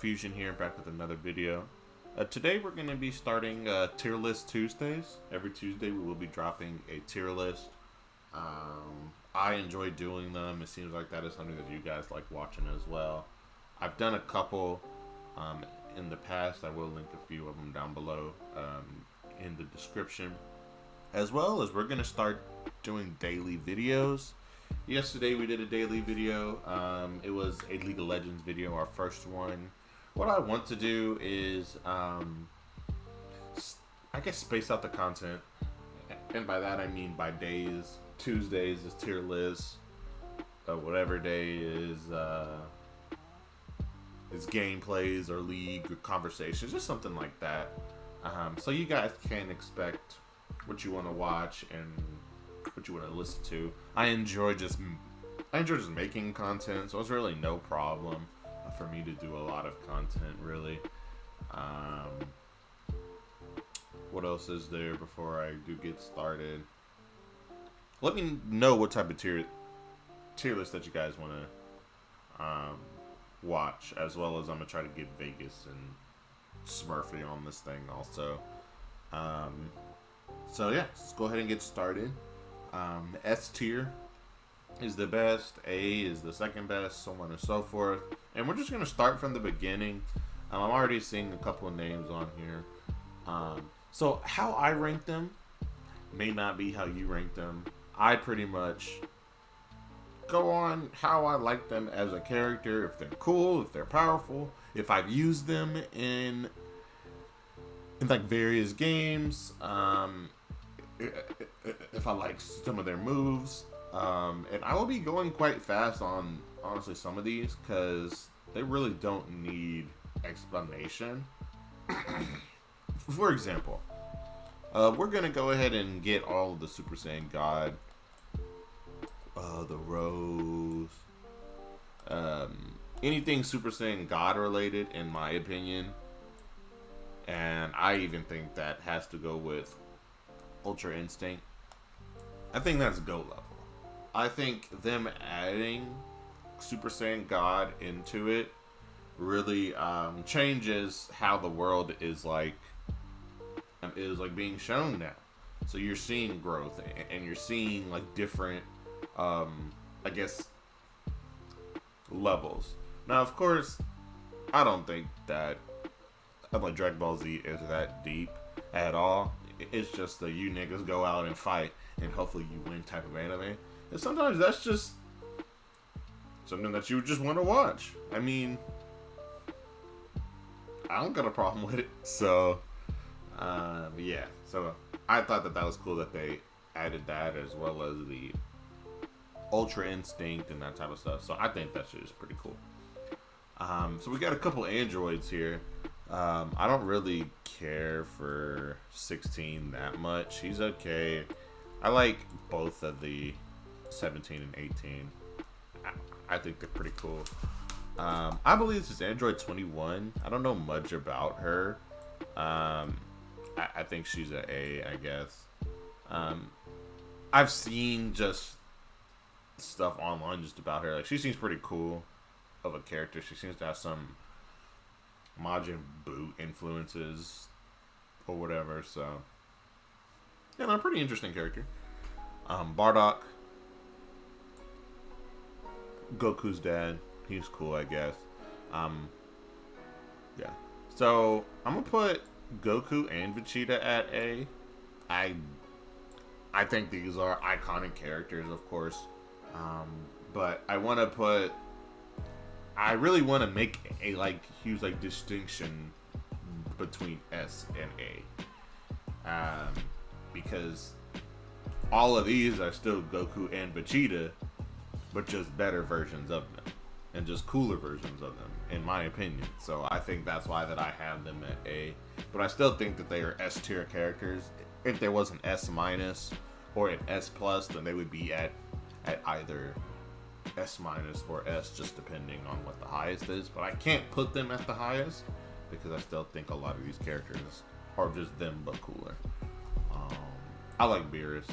Fusion here, back with another video. Today we're going to be starting Tier List Tuesdays. Every Tuesday we will be dropping a tier list. I enjoy doing them. It seems like that is something that you guys like watching as well. I've done a couple in the past. I will link a few of them down below in the description. As well as we're going to start doing daily videos. Yesterday we did a daily video. It was a League of Legends video, our first one. What I want to do is, I guess, space out the content. And by that I mean by days. Tuesdays is tier list. Whatever day is gameplays or league or conversations, just something like that. So you guys can expect what you want to watch and what you want to listen to. I enjoy just making content, so it's really no problem for me to do a lot of content, really. What else is there before I do get started? Let me know what type of tier list that you guys want to watch, as well as I'm gonna try to get Vegas and Smurfy on this thing also. So yeah, let's go ahead and get started. S tier is the best, A is the second best, so on and so forth. And we're just going to start from the beginning. I'm already seeing a couple of names on here. So how I rank them may not be how you rank them. I pretty much go on how I like them as a character, if they're cool, if they're powerful, if I've used them in like various games, if I like some of their moves, and I will be going quite fast on honestly some of these because they really don't need explanation. For example, we're gonna go ahead and get all of the Super Saiyan God, the Rose, anything Super Saiyan God related, in my opinion, and I even think that has to go with Ultra Instinct. I think that's GO level. I think them adding Super Saiyan God into it really changes how the world is like being shown now. So you're seeing growth, and you're seeing like different I guess levels. Now of course I don't think that like Dragon Ball Z is that deep at all. It's just that you niggas go out and fight and hopefully you win type of anime. And sometimes that's just something that you just want to watch. I mean, I don't got a problem with it. So, yeah. So I thought that was cool that they added that, as well as the Ultra Instinct and that type of stuff. So I think that shit is pretty cool. So we got a couple androids here. I don't really care for 16 that much. He's okay. I like both of the 17 and 18. I think they're pretty cool. I believe this is Android 21. I don't know much about her. I think she's an A, I guess. I've seen just stuff online just about her. Like, she seems pretty cool of a character. She seems to have some Majin Buu influences or whatever, so yeah, no, pretty interesting character. Bardock, Goku's dad, he's cool, I guess. Yeah, so I'm gonna put Goku and Vegeta at A. I think these are iconic characters, of course, but I really want to make a huge distinction between S and A, because all of these are still Goku and Vegeta, but just better versions of them and just cooler versions of them, in my opinion. So I think that's why that I have them at A, but I still think that they are S tier characters. If there was an S minus or an S plus, then they would be at either S minus or S, just depending on what the highest is. But I can't put them at the highest because I still think a lot of these characters are just them but cooler. I like Beerus.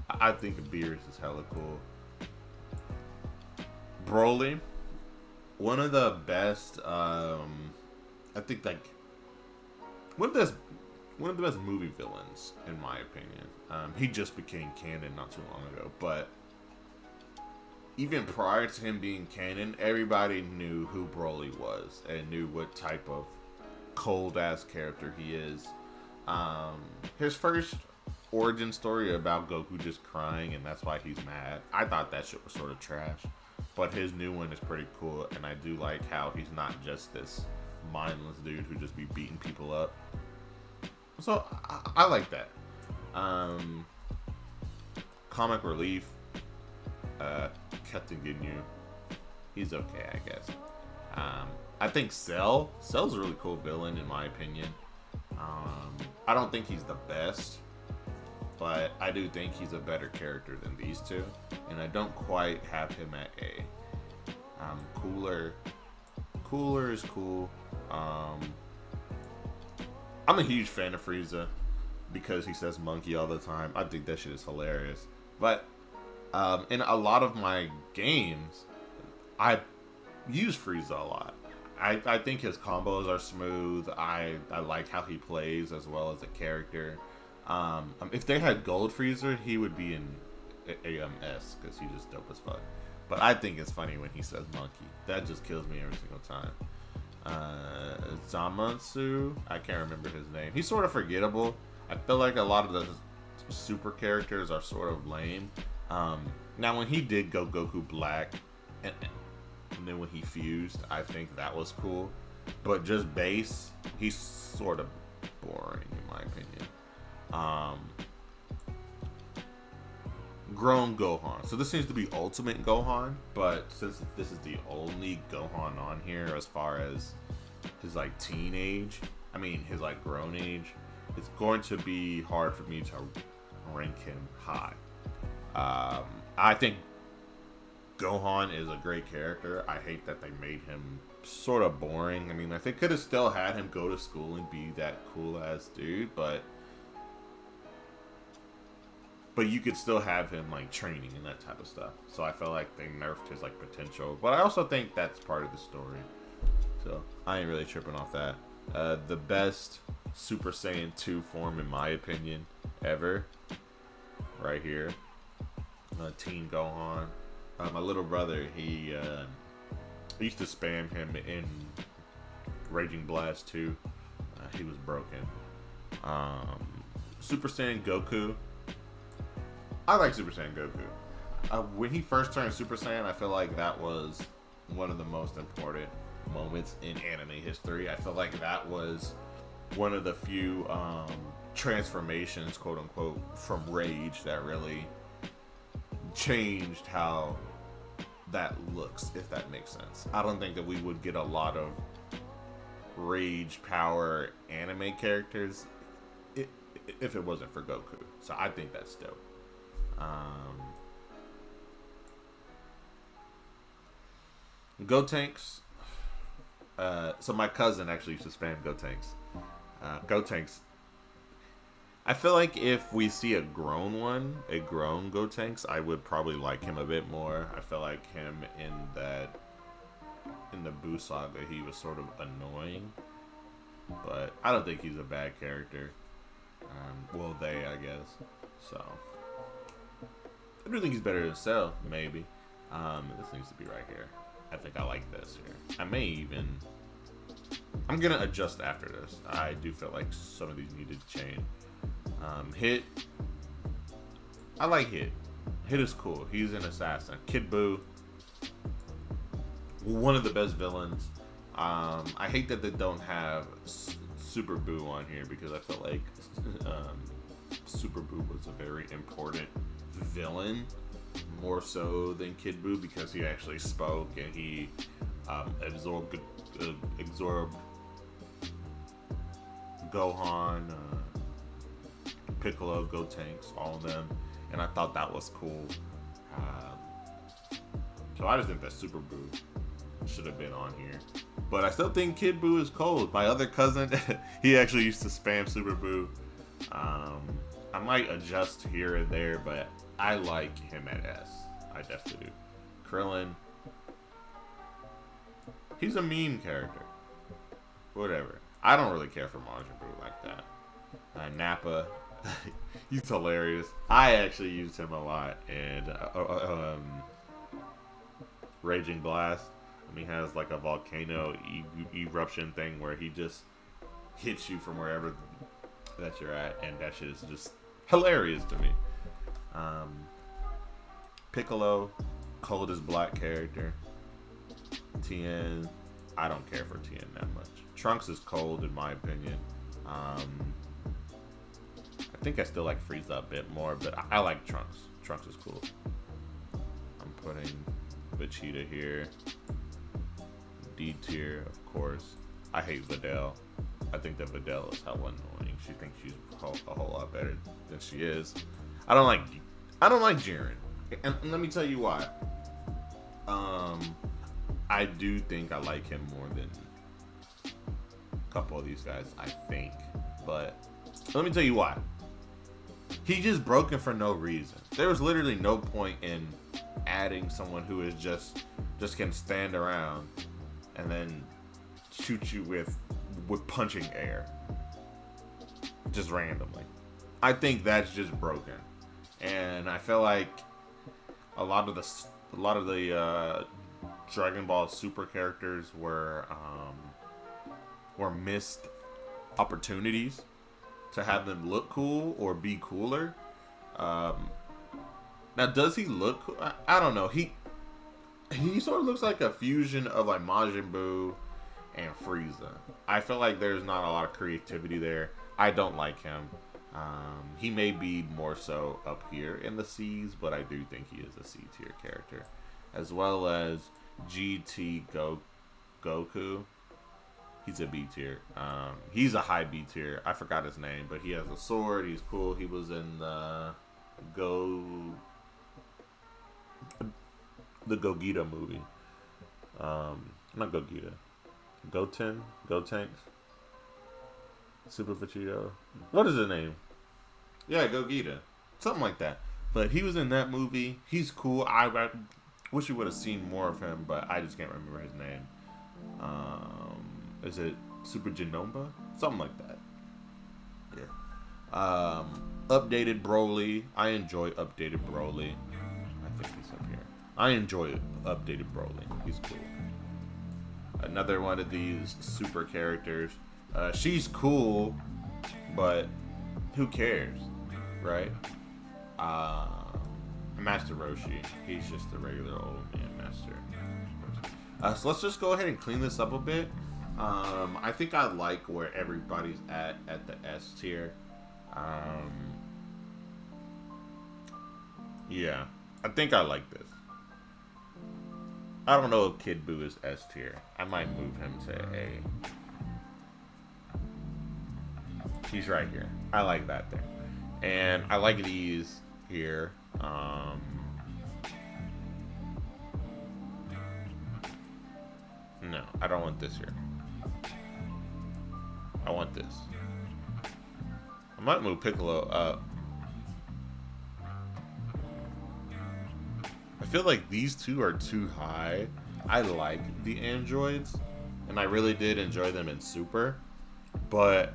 I think Beerus is hella cool. Broly, one of the best I think like one of the best one of the best movie villains in my opinion. He just became canon not too long ago, but even prior to him being canon, everybody knew who Broly was and knew what type of cold ass character he is. His first origin story about Goku just crying and that's why he's mad. I thought that shit was sort of trash, but his new one is pretty cool, and I do like how he's not just this mindless dude who just be beating people up. So I like that. Comic relief, Captain Ginyu, he's okay, I guess. I think Cell's a really cool villain in my opinion. I don't think he's the best, but I do think he's a better character than these two, and I don't quite have him at A. Cooler is cool. I'm a huge fan of Frieza because he says monkey all the time. I think that shit is hilarious. But in a lot of my games, I use Frieza a lot. I think his combos are smooth. I like how he plays as well as a character. If they had Gold Frieza, he would be in AMS because he's just dope as fuck. But I think it's funny when he says monkey. That just kills me every single time. Zamatsu, I can't remember his name. He's sort of forgettable. I feel like a lot of the super characters are sort of lame. Now when he did go Goku Black, and then when he fused, I think that was cool. But just base, he's sort of boring in my opinion. Grown Gohan. So this seems to be Ultimate Gohan, but since this is the only Gohan on here as far as his like teenage, his like grown age, it's going to be hard for me to rank him high. I think Gohan is a great character. I hate that they made him sort of boring. Like they could have still had him go to school and be that cool ass dude, but you could still have him like training and that type of stuff. So I feel like they nerfed his like potential, but I also think that's part of the story. So I ain't really tripping off that. The best Super Saiyan 2 form in my opinion ever, right here. Teen Gohan. My little brother, he used to spam him in Raging Blast 2. He was broken. Super Saiyan Goku. I like Super Saiyan Goku. When he first turned Super Saiyan, I feel like that was one of the most important moments in anime history. I feel like that was one of the few transformations, quote unquote, from Rage that really changed how that looks, if that makes sense. I don't think that we would get a lot of Rage power anime characters if it wasn't for Goku. So I think that's dope. Gotenks. So my cousin actually used to spam Gotenks. Gotenks. I feel like if we see a grown Gotenks, I would probably like him a bit more. I feel like him in the Buu Saga, he was sort of annoying, but I don't think he's a bad character. I guess. So I do think he's better than Cell, maybe. This needs to be right here. I think I like this here. I'm gonna adjust after this. I do feel like some of these needed to change. Hit. I like Hit. Hit is cool. He's an assassin. Kid Buu. One of the best villains. I hate that they don't have Super Buu on here because I feel like Super Buu was a very important villain, more so than Kid Buu, because he actually spoke and he absorbed Gohan, Piccolo, Gotenks, all of them, and I thought that was cool. So I just think that Super Buu should have been on here, but I still think Kid Buu is cold. My other cousin, he actually used to spam Super Buu. I might adjust here and there, but I like him at S. I definitely do. Krillin. He's a meme character. whatever. I don't really care for Majin Buu like that. Nappa, he's hilarious. I actually used him a lot in Raging Blast. He has like a volcano eruption thing where he just hits you from wherever that you're at, and that shit is just hilarious to me. Piccolo, coldest black character. Tien, I don't care for Tien that much. Trunks is cold in my opinion. I think I still like Frieza a bit more, but I like Trunks. Trunks is cool. I'm putting Vegeta here. D tier, of course. I hate Videl. I think that Videl is hella annoying. She thinks she's a whole lot better than she is. I don't like Jiren, and let me tell you why. I do think I like him more than a couple of these guys, I think. But let me tell you why. He just broken for no reason. There was literally no point in adding someone who is just can stand around and then shoot you with punching air just randomly. I think that's just broken, and I feel like a lot of the Dragon Ball Super characters were missed opportunities to have them look cool or be cooler. Now, does he look cool? I don't know. He sort of looks like a fusion of like Majin Buu and Frieza. I feel like there's not a lot of creativity there. I don't like him. He may be more so up here in the C's, but I do think he is a C tier character, as well as GT Goku. He's a B tier. He's a high B tier. I forgot his name, but he has a sword. He's cool. He was in the Gogeta movie. Not Gogeta. Gotenks. Super Vegito. What is his name? Yeah, Gogeta. Something like that. But he was in that movie. He's cool. I wish we would have seen more of him, but I just can't remember his name. Is it Super Genomba? Something like that. Yeah. Updated Broly. I enjoy updated Broly. I think he's up here. I enjoy updated Broly. He's cool. Another one of these super characters. She's cool, but who cares, right? Master Roshi. He's just a regular old man master. So let's just go ahead and clean this up a bit. I think I like where everybody's at the S tier. Yeah, I think I like this. I don't know if Kid Buu is S tier. I might move him to A. He's right here. I like that there. And I like these here. No, I don't want this here. I want this. I might move Piccolo up. I feel like these two are too high. I like the androids, and I really did enjoy them in Super, but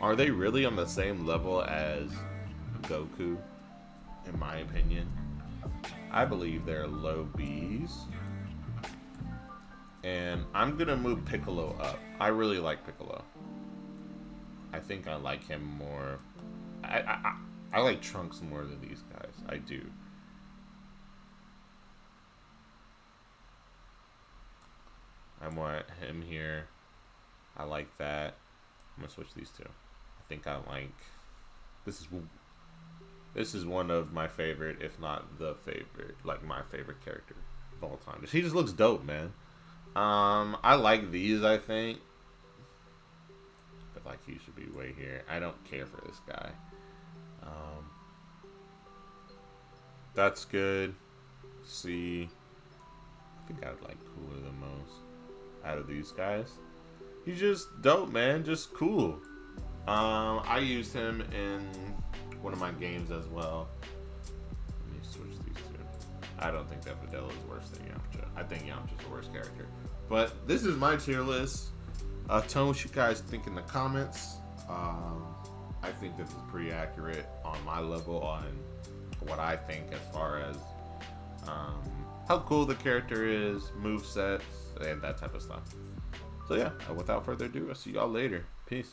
are they really on the same level as Goku, in my opinion? I believe they're low B's, and I'm gonna move Piccolo up. I really like Piccolo. I think I like him more. I like Trunks more than these guys. I do. I want him here. I like that. I'm gonna switch these two. I think I like. This is one of my favorite, if not the favorite, like my favorite character of all time. He just looks dope, man. I like these. I think. But like he should be way here. I don't care for this guy. That's good. C. I think I would like Cooler the most out of these guys. He's just dope, man. Just cool. I used him in one of my games as well. Let me switch these two. I don't think that Videl is worse than Yamcha. I think Yamcha's the worst character. But this is my tier list. Tell me what you guys think in the comments. I think this is pretty accurate on my level on what I think as far as how cool the character is, move sets, and that type of stuff. So yeah, without further ado, I'll see y'all later. Peace.